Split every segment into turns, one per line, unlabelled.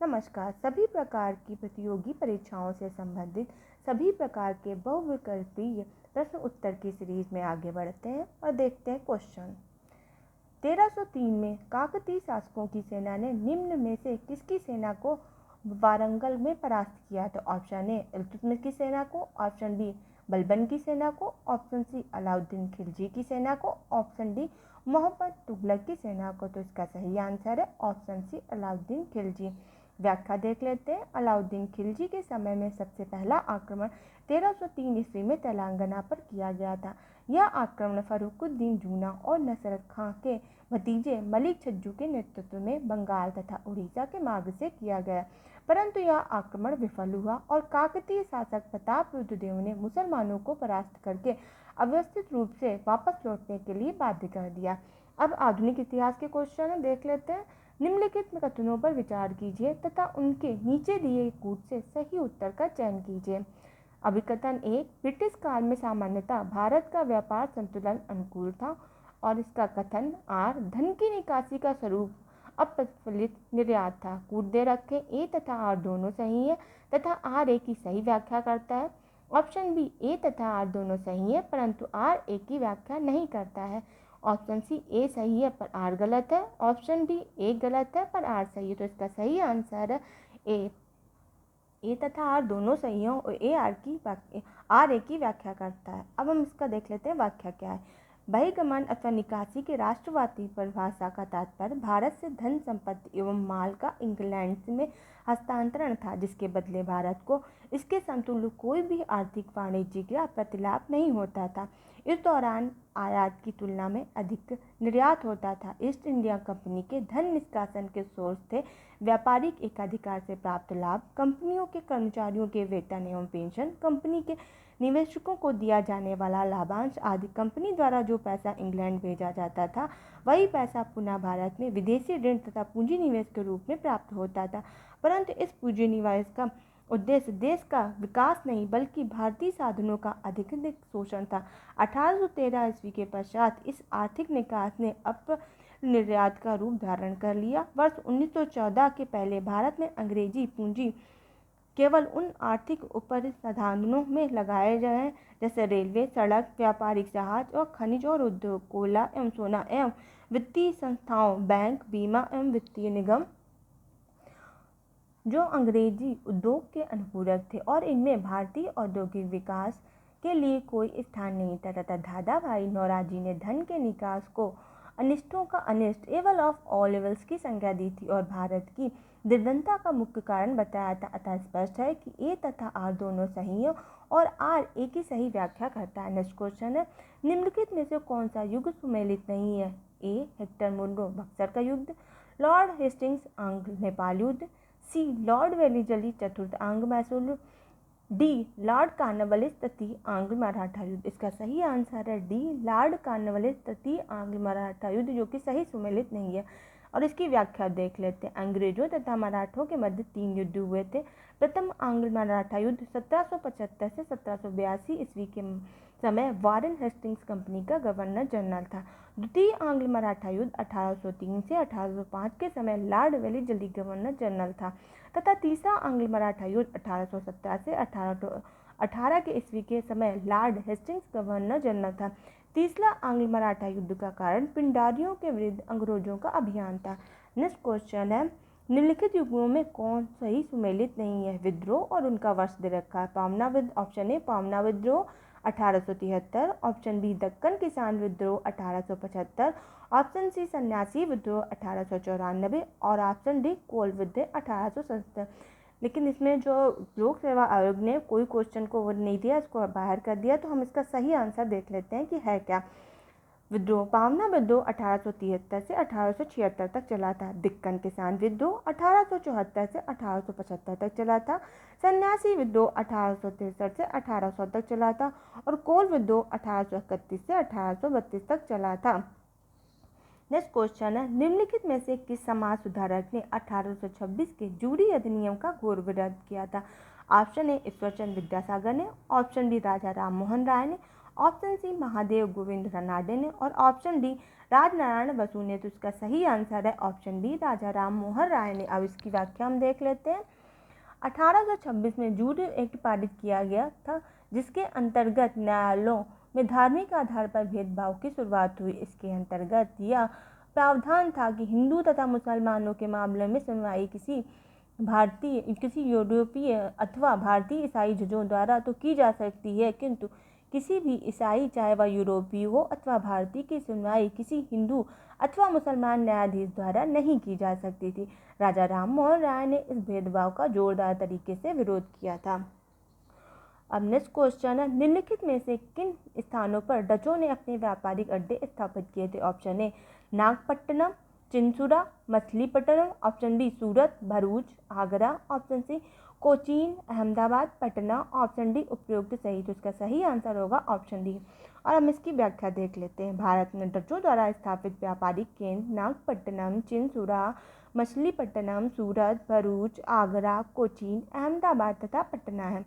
नमस्कार। सभी प्रकार की प्रतियोगी परीक्षाओं से संबंधित सभी प्रकार के बहुविकल्पीय प्रश्न उत्तर की सीरीज में आगे बढ़ते हैं और देखते हैं क्वेश्चन। 1303 में काकतीय शासकों की सेना ने निम्न में से किसकी सेना को वारंगल में परास्त किया? तो ऑप्शन ए इल्तुतमिश की सेना को, ऑप्शन बी बलबन की सेना को, ऑप्शन सी अलाउद्दीन खिलजी की सेना को, ऑप्शन डी मोहम्मद तुगलक की सेना को। तो इसका सही आंसर है ऑप्शन सी अलाउद्दीन खिलजी। व्याख्या देख लेते हैं। अलाउद्दीन खिलजी के समय में सबसे पहला आक्रमण 1303 ईस्वी में तेलंगाना पर किया गया था। यह आक्रमण फर्रुखुद्दीन जूना और नसरत खां के भतीजे मलिक छज्जू के नेतृत्व में बंगाल तथा उड़ीसा के मार्ग से किया गया, परंतु यह आक्रमण विफल हुआ और काकतीय शासक प्रतापरुद्रदेव ने मुसलमानों को परास्त करके अव्यवस्थित रूप से वापस लौटने के लिए बाध्य कर दिया। अब आधुनिक इतिहास के क्वेश्चन देख लेते हैं। निम्नलिखित कथनों पर विचार कीजिए तथा उनके नीचे दिए कूट से सही उत्तर का चयन कीजिए। अभिकथन 1, ब्रिटिश काल में सामान्यतः भारत का व्यापार संतुलन अनुकूल था। और इसका कथन आर, धन की निकासी का स्वरूप अप्रतिफलित निर्यात था। कूट दे रखे ए तथा आर दोनों सही है तथा आर ए की सही व्याख्या करता है। ऑप्शन बी, ए तथा आर दोनों सही है परंतु आर ए की व्याख्या नहीं करता है। ऑप्शन सी, ए सही है पर आर गलत है। ऑप्शन डी, ए गलत है पर आर सही है। तो इसका सही आंसर है ए तथा आर दोनों सही हैं और आर ए की व्याख्या करता है। अब हम इसका देख लेते हैं व्याख्या क्या है। बहिर्गमन अथवा निकासी के राष्ट्रवादी परिभाषा का तात्पर्य भारत से धन संपत्ति एवं माल का इंग्लैंड में हस्तांतरण था, जिसके बदले भारत को इसके समतुल्य कोई भी आर्थिक, वाणिज्यिक या प्रतिलाभ नहीं होता था। इस दौरान आयात की तुलना में अधिक निर्यात होता था। ईस्ट इंडिया कंपनी के धन निष्कासन के सोर्स थे व्यापारिक एकाधिकार से प्राप्त लाभ, कंपनियों के कर्मचारियों के वेतन एवं पेंशन, कंपनी के निवेशकों को दिया जाने वाला लाभांश आदि। कंपनी द्वारा जो पैसा इंग्लैंड भेजा जाता था वही पैसा पुनः भारत में विदेशी ऋण तथा पूंजी निवेश के रूप में प्राप्त होता था, परंतु इस पूंजी निवेश का उद्देश्य देश का विकास नहीं बल्कि भारतीय साधनों का अधिक शोषण था। 1813 ईस्वी के पश्चात इस आर्थिक निकास ने निर्यात का रूप धारण कर लिया। वर्ष 1914 के पहले भारत में अंग्रेजी पूंजी केवल उन आर्थिक उपसाधनों में लगाए गए जैसे रेलवे, सड़क, व्यापारिक जहाज और खनिज और उद्योग, कोयला एवं सोना एवं वित्तीय संस्थाओं, बैंक, बीमा एवं वित्तीय निगम जो अंग्रेजी उद्योग के अनुपूरक थे और इनमें भारतीय औद्योगिक विकास के लिए कोई स्थान नहीं था तथा दादाभाई नौरोजी ने धन के निकास को अनिष्टों का अनिष्ट, एवल ऑफ ऑल एवल्स की संज्ञा दी थी और भारत की निर्धनता का मुख्य कारण बताया था। अतः स्पष्ट है कि ए तथा आर दोनों सही है और आर ए की सही व्याख्या करता है। नेक्स्ट क्वेश्चन है, निम्नलिखित में से कौन सा युग सुमेलित नहीं है? ए, हेक्टर मुनरो बक्सर का युद्ध, लॉर्ड हेस्टिंग्स आंग्ल नेपाल युद्ध, सी, लॉर्ड वेलिजली चतुर्थ आंग्ल मैसूर, डी, लॉर्ड कॉर्नवालिस तृतीय आंग्ल मराठा युद्ध। इसका सही आंसर है डी, लॉर्ड कॉर्नवालिस तृतीय आंग्ल मराठा युद्ध, जो कि सही सुमेलित नहीं है। और इसकी व्याख्या देख लेते हैं। अंग्रेजों तथा मराठों के मध्य 3 युद्ध हुए थे। प्रथम आंग्ल मराठा युद्ध 1775 से 1782 ईस्वी के समय वारेन हेस्टिंग्स कंपनी का गवर्नर जनरल था। द्वितीय आंग्ल मराठा युद्ध 1803 से 1805 के समय लॉर्ड वेलिजली गवर्नर जनरल था तथा तीसरा आंग्ल मराठा युद्ध 1817 से 1818 के ईस्वी के समय लॉर्ड हेस्टिंग्स गवर्नर जनरल था। तीसरा आंग्ल मराठा युद्ध का कारण पिंडारियों के विरुद्ध अंग्रेजों का अभियान था। नेक्स्ट क्वेश्चन है, निम्नलिखित युगों में कौन सही सुमेलित नहीं है? विद्रोह और उनका वर्ष दे रखा है। पावना विद्रोह, ऑप्शन ए पावना विद्रोह 1873, ऑप्शन बी दक्कन किसान विद्रोह 1875, ऑप्शन सी सन्यासी विद्रोह 1894 और ऑप्शन डी कोल विद्रोह 1877। लेकिन इसमें जो लोक सेवा आयोग ने कोई क्वेश्चन को वो नहीं दिया, इसको बाहर कर दिया, तो हम इसका सही आंसर देख लेते हैं कि है क्या। विद्रोह, पावना विद्रोह 1873 से 1876 तक चला था। दिक्कन किसान विद्रोह 1874 से 1875 तक चला था। सन्यासी विद्रोह 1863 से 1800 तक चला था और कोल विद्रोह 1831 से 1832 तक चला था। नेक्स्ट क्वेश्चन है, निम्नलिखित में से किस समाज सुधारक ने 1826 के जूरी अधिनियम का घोर विरोध किया था? ऑप्शन ए ईश्वरचंद विद्यासागर ने, ऑप्शन बी राजा राम मोहन राय ने, ऑप्शन सी महादेव गोविंद रनाडे ने और ऑप्शन डी राजनारायण बसु ने। तो इसका सही आंसर है ऑप्शन डी, राजा राम मोहन राय ने। अब इसकी व्याख्या हम देख लेते हैं। 1826 में जूरी एक्ट पारित किया गया था, जिसके अंतर्गत न्यायालयों में धार्मिक आधार पर भेदभाव की शुरुआत हुई। इसके अंतर्गत यह प्रावधान था कि हिंदू तथा मुसलमानों के मामले में सुनवाई किसी यूरोपीय अथवा भारतीय ईसाई जजों द्वारा तो की जा सकती है, किंतु किसी भी ईसाई, चाहे वह यूरोपीय हो अथवा भारतीय, की सुनवाई किसी हिंदू अथवा मुसलमान न्यायाधीश द्वारा नहीं की जा सकती थी। राजा राम मोहन राय ने इस भेदभाव का जोरदार तरीके से विरोध किया था। अब नेक्स्ट क्वेश्चन है, निम्नलिखित में से किन स्थानों पर डचों ने अपने व्यापारिक अड्डे स्थापित किए थे? Option A Nagapattinam, Chinsurah, Machilipatnam, option B Surat, Bharuch, Agra, option C Cochin, Ahmedabad, Patna, option D उपयुक्त सही। तो इसका सही आंसर होगा ऑप्शन डी। और हम इसकी व्याख्या देख लेते हैं। भारत में डचों द्वारा स्थापित व्यापारिक केंद्र नागपट्टनम, चिंसुरा, मछलीपट्टनम, सूरत, भरूच, आगरा, कोचीन, अहमदाबाद तथा पटना है।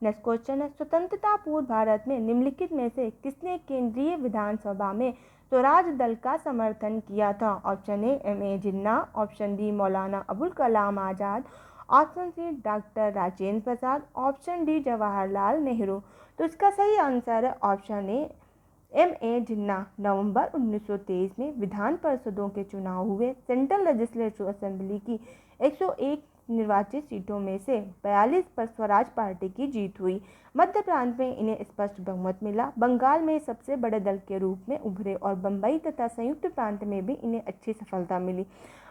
नेक्स्ट क्वेश्चन है, स्वतंत्रता पूर्व भारत में निम्नलिखित में से किसने केंद्रीय विधानसभा में स्वराज दल का समर्थन किया था? Option A M.A. Jinnah, option B Maulana Abul Kalam Azad, option C doctor Rajendra Prasad, option D Jawaharlal Nehru. तो इसका सही आंसर है ऑप्शन ए M.A. जिन्ना। नवंबर 1923 में विधान परिषदों के चुनाव हुए। सेंट्रल लेजिस्लेटिव असेंबली की 101 निर्वाचित सीटों में से 42 पर स्वराज पार्टी की जीत हुई। मध्य प्रांत में इन्हें स्पष्ट बहुमत मिला। बंगाल में सबसे बड़े दल के रूप में उभरे और बंबई तथा संयुक्त प्रांत में भी इन्हें अच्छी सफलता मिली।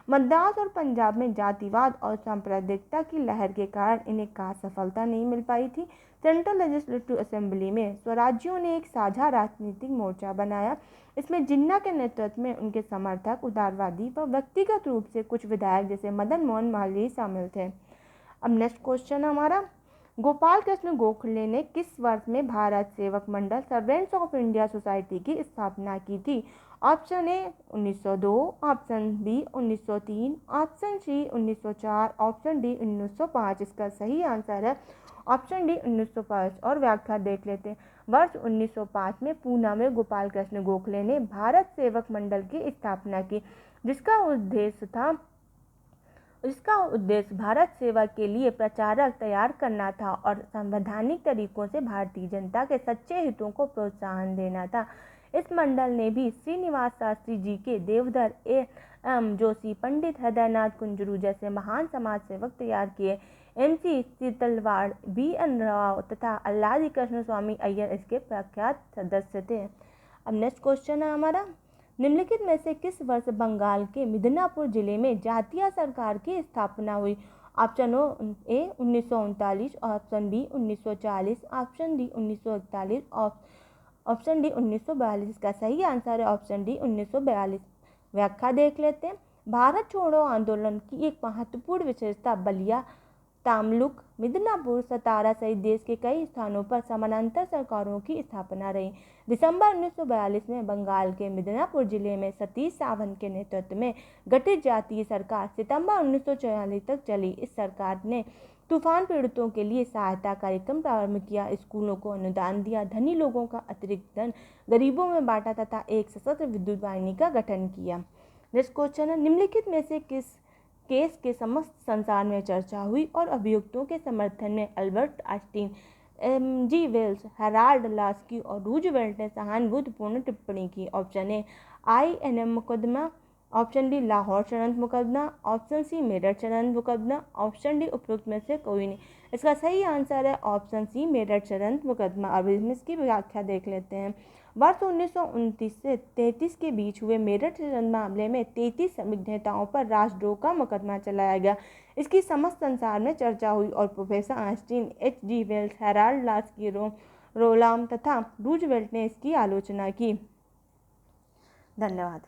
मद्रास और पंजाब में जातिवाद और सांप्रदायिकता की लहर के कारण इन्हें खास सफलता नहीं मिल पाई थी। सेंट्रल लेजिस्लेटिव असेंबली में स्वराज्यों ने एक साझा राजनीतिक मोर्चा बनाया। इसमें जिन्ना के नेतृत्व में उनके समर्थक, उदारवादी व व्यक्तिगत रूप से कुछ विधायक जैसे मदन मोहन मालवीय शामिल थे। अब नेक्स्ट क्वेश्चन हमारा, गोपाल कृष्ण गोखले ने किस वर्ष में Bharat Sevak Mandal servants of India society की स्थापना की थी? Option A 1902, option B 1903, option C 1904, option D 1905। इसका सही आंसर है ऑप्शन डी 1905। और व्याख्या देख लेते हैं। वर्ष 1905 में पूना में गोपाल कृष्ण गोखले ने भारत सेवक मंडल की स्थापना की, जिसका उद्देश्य भारत सेवा के लिए प्रचारक तैयार करना था और संवैधानिक तरीकों से भारतीय जनता के सच्चे हितों को प्रोत्साहन देना था। इस मंडल ने भी श्रीनिवास शास्त्री जी के, देवधर M. जोशी, पंडित हृदयनाथ कुंजरू जैसे महान समाज सेवक तैयार किए। MC सीतलवाड़, BN राव तथा अल्लादी कृष्ण स्वामी अय्यर इसके प्रख्यात सदस्य थे। अब नेक्स्ट क्वेश्चन है हमारा, निम्नलिखित में से किस वर्ष बंगाल के मिदनापुर जिले में जातीय सरकार की स्थापना हुई? Option A 1939, option B 1940, option D 1941, option D 1942। इसका सही आंसर है ऑप्शन डी 1942। व्याख्या देख लेते हैं। भारत छोड़ो आंदोलन की एक महत्वपूर्ण विशेषता बलिया, तामलुक, मिदनापुर, सतारा सहित देश के कई स्थानों पर समानांतर सरकारों की स्थापना रही। दिसंबर 1942 में बंगाल के मिदनापुर जिले में सतीश सावंत के नेतृत्व में गठित जातीय सरकार सितंबर 1944 तक चली। इस सरकार ने तूफान पीड़ितों के लिए सहायता कार्यक्रम प्रारंभ किया, स्कूलों को अनुदान दिया, धनी लोगों का अतिरिक्त धन गरीबों में बांटा तथा एक सशस्त्र विद्युत वाहिनी का गठन किया। नेक्स्ट क्वेश्चन है, निम्नलिखित में से किस केस के समस्त संसार में चर्चा हुई और अभियुक्तों के समर्थन में Albert Einstein, M.G. Wells, Harold Laski और रूजवेल्ट ने सहानुभूतिपूर्ण टिप्पणी की? ऑप्शन ए INM मुकदमा, ऑप्शन डी लाहौर षड्यंत्र मुकदमा, ऑप्शन सी मेरठ षड्यंत्र मुकदमा, ऑप्शन डी उपयुक्त में से कोई नहीं। इसका सही आंसर है ऑप्शन सी मेरठ षड्यंत्र मुकदमा। अब इसकी व्याख्या देख लेते हैं। वर्ष 1929 से 33 के बीच हुए मेरठ षड्यंत्र मामले में 33 संदिग्धों पर राजद्रोह का मुकदमा चलाया गया। इसकी समस्त संसार में चर्चा हुई और professor Einstein, H.G. Wells, Harold Laski, रोलाम तथा रूजवेल्ट ने इसकी आलोचना की। धन्यवाद।